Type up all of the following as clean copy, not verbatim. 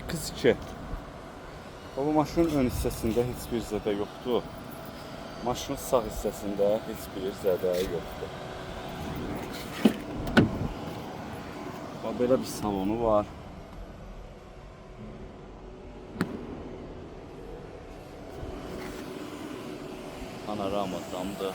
X2. Bu maşının ön hissəsində heç bir zədə yoxdur. Maşının sağ hissəsində heç bir zədə yoxdur. Belə bir salonu var. Panorama damdır.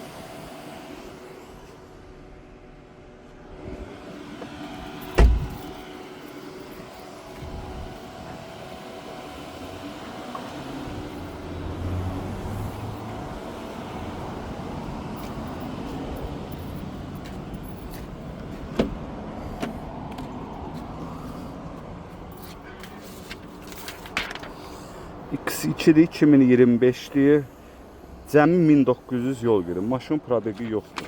X2'dir, 2025'dir. Cəmi 1900 yol gedir. Maşın probegi yoxdur.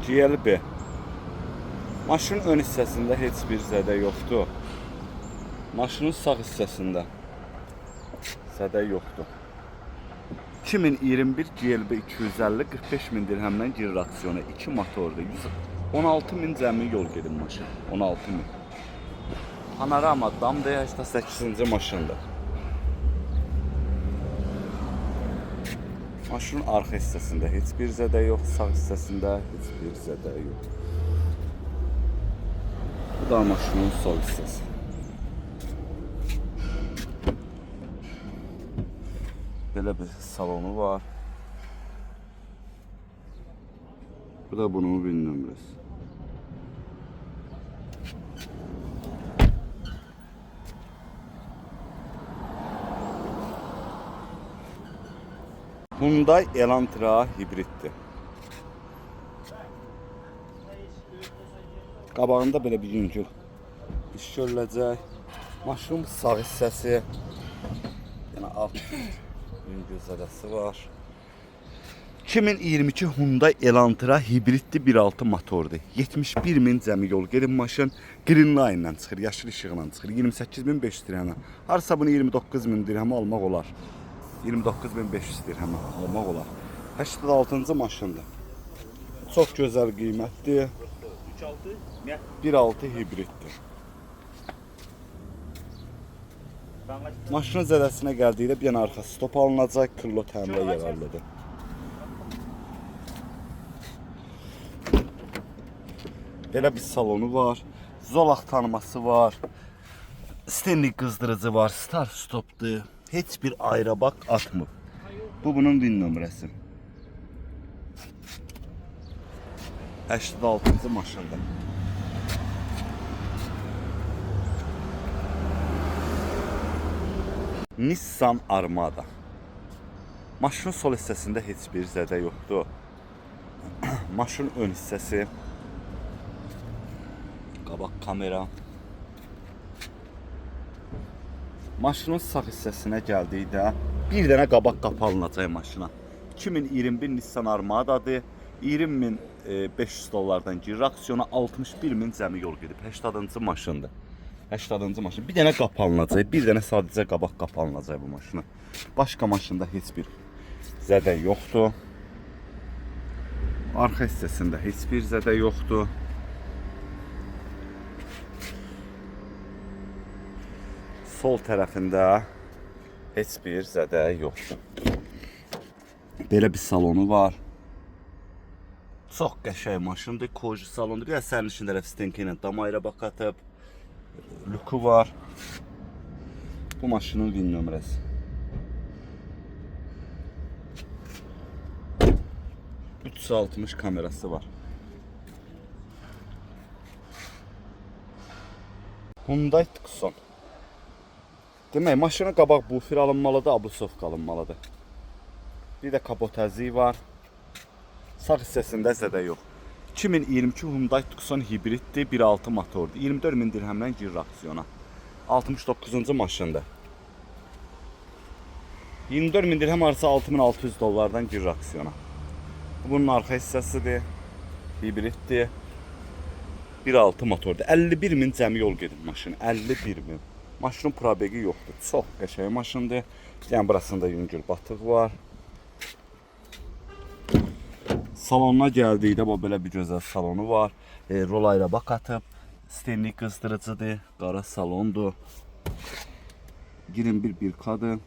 GLB. Maşının ön hissəsində heç bir zədə yoxdur. Maşının sağ hissəsində zədə yoxdur. 2021 GLB 250 45 min dirhəmdən girir aksiyona. 2 motorda 116 min cəmi yol gedir maşın. 16 min. Panorama damdır, 88-ci maşındır. Maşının arxa hissəsində heç bir zədə yox, sağ hissəsində heç bir zədə yox. Bu da maşının sol hissəsi. Belə bir salonu var. Bu da bunun VIN nömrəsi. Hyundai Elantra hibriddir. Qabağında belə bir yüngül iş görüləcək. Maşının sağ hissəsi, yəni alt yüngül zədəsi var. 2022 Hyundai Elantra hibriddir, 1.6 motordur. 71 min cəmi yol gedir maşın. Green Line ilə çıxır, yaşıl işıqla çıxır. 28.500 dirhəmə. Harsa bunu 29.000 dirhəmə almaq olar. 29.500 dirhəmə almaq olar. 86-cı maşındır. Çox gözəl qiymətdir. 1.6 hibriddir. Maşının zədəsinə gəldikdə bir dənə arxa stop alınacaq, kırlo təmirə yararlıdır. Belə bir salonu var, zolaq tanıması var, stenlik qızdırıcı var, start stopdur. Heç bir ayrabak atmır. Bu bunun VIN nömrəsi. 86-cı maşında. Nissan Armada. Maşının sol hissəsində heç bir zədə yoxdur. Maşının ön hissəsi, qabaq kamera. Maşının sağ hissəsinə gəldikdə bir dənə qabaq qapı alınacaq maşına. 2021 Nissan Armada'dır. 20.500 dollardan girir aksiyona, 61 min cəmi yol gedib. 80-cı maşındır. 80-cı maşın. Bir dənə qapı alınacaq, bir dənə sadəcə qabaq qapı alınacaq bu maşına. Başqa maşında heç bir zədə yoxdur. Arxa hissəsində heç bir zədə yoxdur. Sol tərəfində heç bir zədə yoxdur. Belə bir salonu var. Çox qəşəng maşındır, koji salondur. Ya sərnişin tərəf stenki ilə damayra bax atıb. Lüku var. Bu maşının VIN nömrəsi. .360 kamerası var. Hyundai Tucson. Demək, maşının qabaq bufer alınmalıdır, ablusovka alınmalıdır. Bir də kapotəzi var. Sağ hissəsində zədə yox. 2022 Hyundai Tucson hibriddir, 1.6 motordur. 24 min dirhəmdən girir aksiyona. 69-cu maşındır. 24 min dirhəm arası 6600 dollardan girir aksiyona. Bunun arxa hissəsidir. Hibriddir. 1.6 motordur. 51 min cəmi yol gedir maşın. 51 min. Maşının probegi yoxdur. Çox qəşəng maşındır. Yəni burasında yüngül batıq var. Salonuna gəldikdə bu belə bir gözəl salonu var. Rolayla bak atıb. Stenlik qızdırıcıdır. Qara salondur. 21 kadır.